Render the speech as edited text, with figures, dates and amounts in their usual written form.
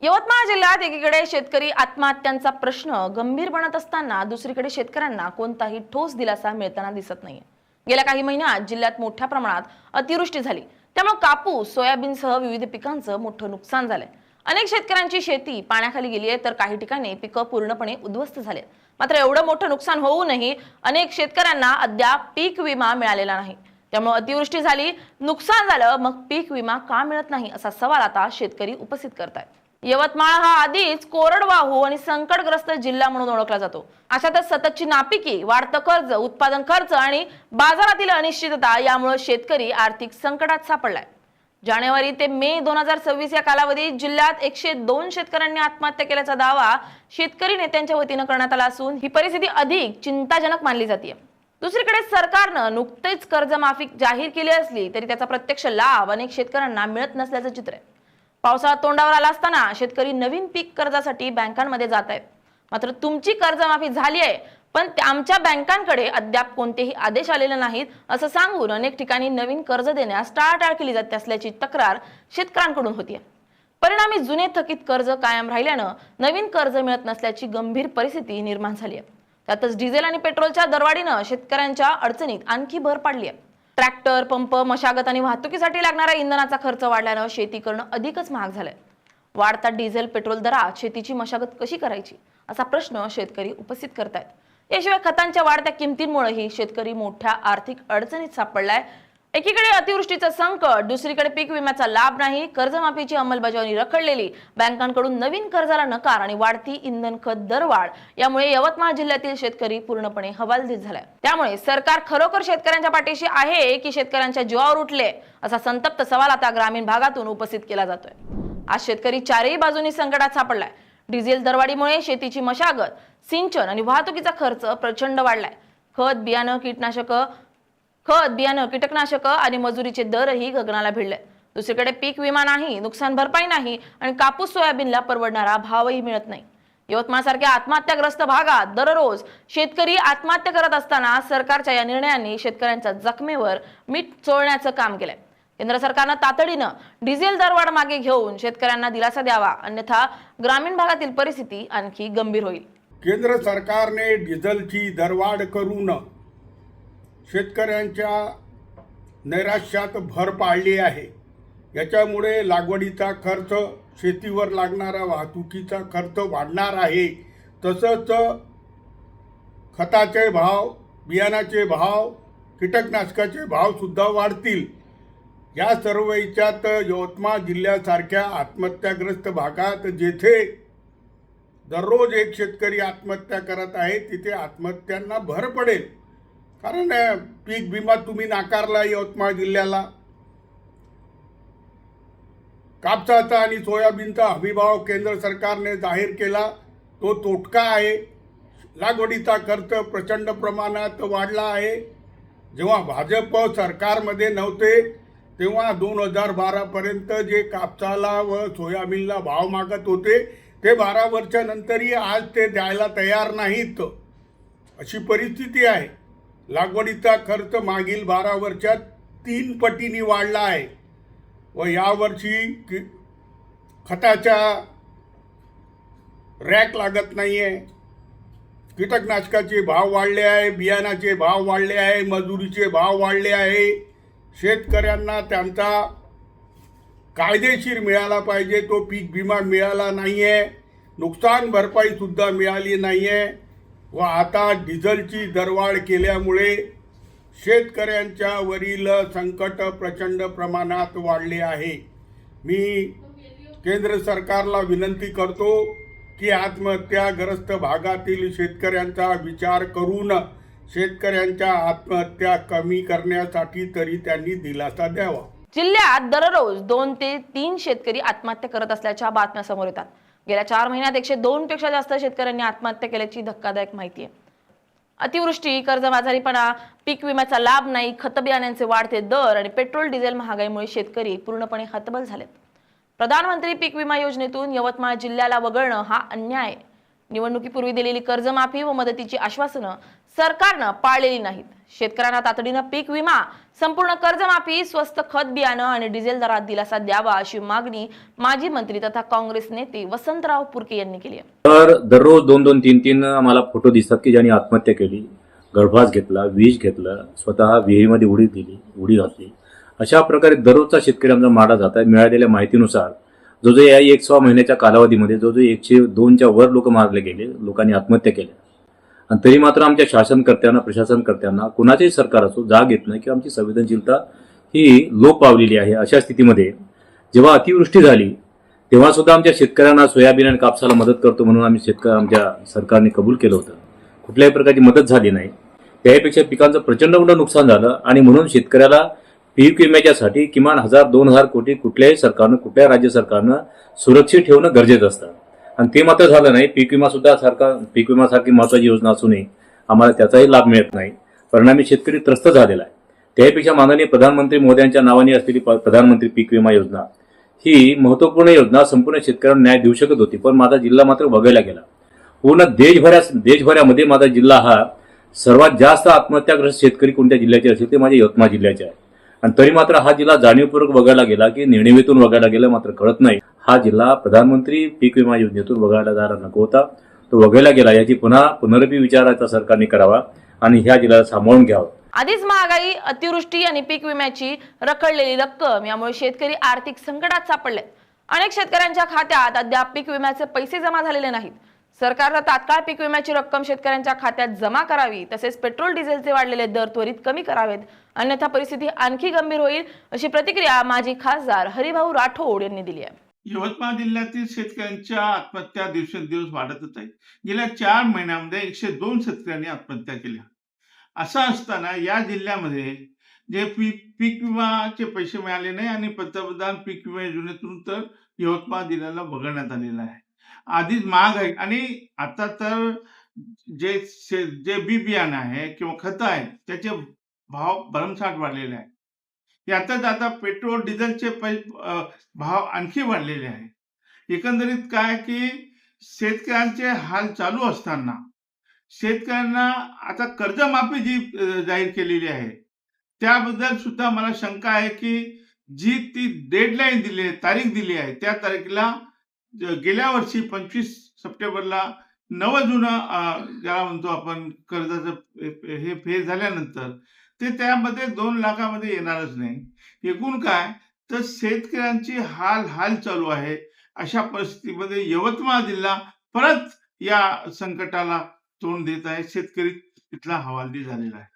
यवतमाळ जिल्ह्यात एकीकडे शेतकरी आत्महत्यांचा प्रश्न गंभीर बनत असताना दुसरीकडे शेतकऱ्यांना कोणताही ठोस दिलासा मिळताना दिसत नाहीये। गेल्या काही महिन्यात जिल्ह्यात मोठ्या प्रमाणात अतिवृष्टी झाली, त्यामुळे कापूस, सोयाबीनसह विविध पिकांचं मोठं नुकसान झालंय। अनेक शेतकऱ्यांची शेती पाण्याखाली गेली आहे, तर काही ठिकाणी पिकं पूर्णपणे उद्ध्वस्त झाले। मात्र एवढं मोठं नुकसान होऊनही अनेक शेतकऱ्यांना अद्याप पीक विमा मिळालेला नाही। त्यामुळे अतिवृष्टी झाली, नुकसान झालं, मग पीक विमा का मिळत नाही असा सवाल आता शेतकरी उपस्थित करतायत। यवतमाळ हा आधीच कोरडवाहू आणि संकटग्रस्त जिल्हा म्हणून ओळखला जातो। अशातच सततची नापिकी, वाढतं कर्ज, उत्पादन खर्च आणि बाजारातील अनिश्चितता यामुळे शेतकरी आर्थिक संकटात सापडलाय। जानेवारी ते मे 2026 या कालावधीत जिल्ह्यात 102 शेतकऱ्यांनी आत्महत्या केल्याचा दावा शेतकरी नेत्यांच्या वतीने करण्यात आला असून ही परिस्थिती अधिक चिंताजनक मानली जाते। दुसरीकडे सरकारनं नुकतेच कर्जमाफी जाहीर केली असली तरी त्याचा प्रत्यक्ष लाभ अनेक शेतकऱ्यांना मिळत नसल्याचं चित्र आहे। पावसाळा तोंडावर आला असताना शेतकरी नवीन पीक कर्जासाठी बँकांमध्ये जात आहेत। मात्र तुमची कर्जमाफी झाली आहे, पण आमच्या बँकांकडे अद्याप कोणतेही आदेश आलेले नाहीत असं सांगून अनेक ठिकाणी नवीन कर्ज देण्यास टाळाटाळ केली जाते असल्याची तक्रार शेतकऱ्यांकडून होती। परिणामी जुने थकीत कर्ज कायम राहिल्यानं नवीन कर्ज मिळत नसल्याची गंभीर परिस्थिती निर्माण झाली आहे। त्यातच डिझेल आणि पेट्रोलच्या दरवाढीनं शेतकऱ्यांच्या अडचणीत आणखी भर पडली आहे। ट्रॅक्टर, पंप, मशागत आणि वाहतुकीसाठी लागणाऱ्या इंधनाचा खर्च वाढल्यानं शेती करणं अधिकच महाग झालंय। वाढता डिझेल पेट्रोल दरात शेतीची मशागत कशी करायची असा प्रश्न शेतकरी उपस्थित करतायत। याशिवाय खतांच्या वाढत्या किमतींमुळेही शेतकरी मोठ्या आर्थिक अडचणीत सापडलाय। एकीकडे अतिवृष्टीचं संकट, दुसरीकडे पीक विम्याचा लाभ नाही, कर्जमाफीची अंमलबजावणी रखडलेली, बँकांकडून नवीन कर्जाला नकार आणि वाढती इंधन खत दरवाढ यामुळे यवतमाळ जिल्ह्यातील शेतकरी पूर्णपणे हवालदिल झालाय। त्यामुळे सरकार खरोखर शेतकऱ्यांच्या पाठीशी आहे की शेतकऱ्यांच्या जीवावर उठले असा संतप्त सवाल आता ग्रामीण भागातून उपस्थित केला जातोय। आज शेतकरी चारही बाजूनी संकटात सापडलाय। डिझेल दरवाढीमुळे शेतीची मशागत, सिंचन आणि वाहतुकीचा खर्च प्रचंड वाढलाय। खत, बियाणं, कीटकनाशक आणि मजुरीचे दरही गगनाला भिडले। दुसरीकडे पीक विमा नाही, नुकसान भरपाई नाही आणि कापूस, सोयाबीनला परवडणारा भावही मिळत नाही। यवतमाळ सारख्या आत्महत्याग्रस्त भागात दररोज शेतकरी आत्महत्या करत असताना सरकारच्या या निर्णयांनी शेतकऱ्यांच्या जखमेवर मीठ चोळण्याचं काम केलंय। केंद्र सरकारनं तातडीनं डिझेल दरवाढ मागे घेऊन शेतकऱ्यांना दिलासा द्यावा, अन्यथा ग्रामीण भागातील परिस्थिती आणखी गंभीर होईल। केंद्र सरकारने डिझेलची दरवाढ करून शेतकऱ्यांच्या नैराश्यात भर पाडली आहे। याच्यामुळे लागवडीचा खर्च, शेतीवर लागणारा वाहतुकीचा खर्च वाढणार आहे। तसंच खताचे भाव, बियाणाचे भाव, कीटकनाशकाचे भाव सुद्धा वाढतील। या सर्व याच्यात यवतमाळ जिल्ह्यासारख्या आत्महत्याग्रस्त भागात जेथे दररोज एक शेतकरी आत्महत्या करत आहे, तिथे आत्महत्यांना भर पडेल। कारण पीक विमा तुम्ही नाकारला यवतमाळ जिल्ह्याला। कापसाचा आणि सोयाबीनचा हमीभाव केंद्र सरकारने जाहीर केला, तो तोटका आहे। लागवडीचा खर्च प्रचंड प्रमाणात वाढला आहे। जेव्हा भाजप सरकारमध्ये नव्हते तेव्हा 2012 पर्यंत जे कापसाला व सोयाबीनला भाव मागत होते ते 12 वर्षानंतरही आज ते द्यायला तयार नाहीत, अशी परिस्थिती आहे। लागवडीचा खर्च मागील 12 वर्षात 3 पटीने वाढला आहे व यावर्षी खताच्या रॅक लागत नाहीये, कीटकनाशकाचे भाव वाढले आहे, बियाणाचे भाव वाढले आहे, मजुरीचे भाव वाढले आहे। शेतकऱ्यांना त्यांचा कायदेशीर मिळाला पाहिजे तो पीक विमा मिळाला नाहीये, नुकसान भरपाई सुद्धा मिळाली नाहीये व आता डिझेलची दरवाढ केल्यामुळे शेतकऱ्यांच्या वरील संकट प्रचंड प्रमाणात वाढले आहे। मी केंद्र सरकारला विनंती करतो की आत्महत्याग्रस्त भागातील शेतकऱ्यांचा विचार करून शेतकऱ्यांच्या आत्महत्या कमी करण्यासाठी तरी त्यांनी दिलासा द्यावा। जिल्ह्यात दररोज 2 ते 3 शेतकरी आत्महत्या करत असल्याच्या बातम्या समोर येतात। गेल्या 4 महिन्यात 102 पेक्षा जास्त शेतकऱ्यांनी आत्महत्या केल्याची धक्कादायक माहिती आहे। अतिवृष्टी, कर्जबाजारीपणा, पीक विम्याचा लाभ नाही, खत बियाण्यांचे वाढते दर आणि पेट्रोल डिझेल महागाईमुळे शेतकरी पूर्णपणे हतबल झालेत। प्रधानमंत्री पीक विमा योजनेतून यवतमाळ जिल्ह्याला वगळणं हा अन्याय आहे। निवडणुकीपूर्वी दिलेली कर्जमाफी व मदतीची आश्वासनं सरकारनं पाळलेली नाहीत. शेतकऱ्यांना तातडीनं पीक विमा, संपूर्ण कर्जमाफी, स्वस्त खत बियाणं आणि डिझेल दरात दिलासा द्यावा अशी मागणी माजी मंत्री तथा काँग्रेस नेते वसंतराव पुरके यांनी केली आहे. तर दररोज 2-2, 3-3 आम्हाला फोटो दिसतात की ज्यांनी आत्महत्या केली, गळफास घेतला, विष घेतलं, स्वतः विहिरीमध्ये उडी दिली, उडी घातली. अशा प्रकारे दररोजचा शेतकरी आमचा मारला जात आहे. मिळालेल्या माहितीनुसार जो या 1 महिन्याच्या कालावधीमध्ये जो 102च्या वर लोक मारले गेले, लोकांनी आत्महत्या केल्या. आणि तरी मात्र आमच्या शासनकर्त्यांना, प्रशासनकर्त्यांना, कुणाचेही सरकार असो, जाग येत नाही की आमची संवेदनशीलता ही लोप पावलेली आहे. अशा स्थितीमध्ये जेव्हा अतिवृष्टी झाली तेव्हा सुद्धा आमच्या शेतकऱ्यांना सोयाबीन आणि कापसाला मदत करतो म्हणून आमच्या सरकारने कबूल केलं होतं. कुठल्याही प्रकारची मदत झाली नाही. त्यापेक्षा पिकांचं प्रचंड मोठं नुकसान झालं आणि म्हणून शेतकऱ्याला पीक विम्याच्यासाठी किमान 1000-2000 कोटी कुठल्याही सरकारनं, कुठल्याही राज्य सरकारनं सुरक्षित ठेवणं गरजेचं असतं. आणि ते मात्र झालं नाही. पीक विमासारखी महत्वाची योजना असूनही आम्हाला त्याचाही लाभ मिळत नाही. परिणामी शेतकरी त्रस्त झालेला आहे. त्यापेक्षा माननीय प्रधानमंत्री मोदयांच्या नावाने असलेली प्रधानमंत्री पीक विमा योजना ही महत्वपूर्ण योजना संपूर्ण शेतकऱ्यांना न्याय देऊ शकत होती. पण माझा जिल्हा मात्र वगळला गेला. पूर्ण देशभरामध्ये माझा जिल्हा हा सर्वात जास्त आत्महत्याग्रस्त शेतकरी कोणत्या जिल्ह्याचे असेल ते माझ्या यवतमाळ जिल्ह्याचे आहे. आणि तरी मात्र हा जिल्हा जाणीवपूर्वक वगळला गेला की निर्णिवेतून वगळला गेला मात्र कळत नाही. हा जिल्हा प्रधानमंत्री पीक विमा योजनेतून वगळला जायला नको होता, तो वगळला गेला. याची पुनर्पी विचाराचा सरकारने करावा आणि ह्या जिल्ह्याला सांभाळून घ्यावं. आधीच महागाई, अतिवृष्टी आणि पीक विम्याची रखडलेली रक्कम यामुळे शेतकरी आर्थिक संकटात सापडले. अनेक शेतकऱ्यांच्या खात्यात अद्याप पीक विम्याचे पैसे जमा झालेले नाहीत. सरकारनं तात्काळ पीक विम्याची रक्कम शेतकऱ्यांच्या खात्यात जमा करावी, तसेच पेट्रोल डिझेलचे वाढलेले दर त्वरित कमी करावेत, अन्यथा परिस्थिती आणखी गंभीर होईल, अशी प्रतिक्रिया माजी खासदार हरिभाऊ राठोड यांनी दिली आहे. यवतमाळ जिल्ह्यातील शेतकऱ्यांच्या आत्महत्या दिवसेंदिवस वाढतच आहे. गेल्या 4 महिन्यामध्ये 102 शेतकऱ्यांनी आत्महत्या केल्या. असं असताना या जिल्ह्यामध्ये जे पीक विमाचे पैसे मिळाले नाही आणि पंतप्रधान पीक विमा योजनेतून तर यवतमाळ जिल्ह्याला वगळण्यात आलेलं आहे. आधीच महागाई आणि आता तर जे बी बियाणं आहे किंवा खतं आहेत त्याचे भाव भरमसाठ वाढलेले आहे. यातच आता पेट्रोल डिझेलचे भाव आणखी वाढलेले आहे. एकंदरीत काय की शेतकऱ्यांचे हाल चालू असताना शेतकऱ्यांना आता कर्जमाफी जी जाहीर केलेली आहे त्याबद्दल सुद्धा मला शंका आहे की जी ती डेडलाईन दिली आहे, तारीख दिली आहे, त्या तारखेला गेल्या वर्षी 25 सप्टेंबरला नवं जुनं ज्याला म्हणतो आपण कर्जाचं हे फेज झाल्यानंतर ते त्यामध्ये 2 लाखामध्ये येणारच नाही. एकूण काय तर शेतकऱ्यांची हाल चालू आहे. अशा परिस्थितीमध्ये यवतमाळ जिल्हा परत या संकटाला तोंड देत आहे. शेतकरी इथला हवालदिल झालेला आहे.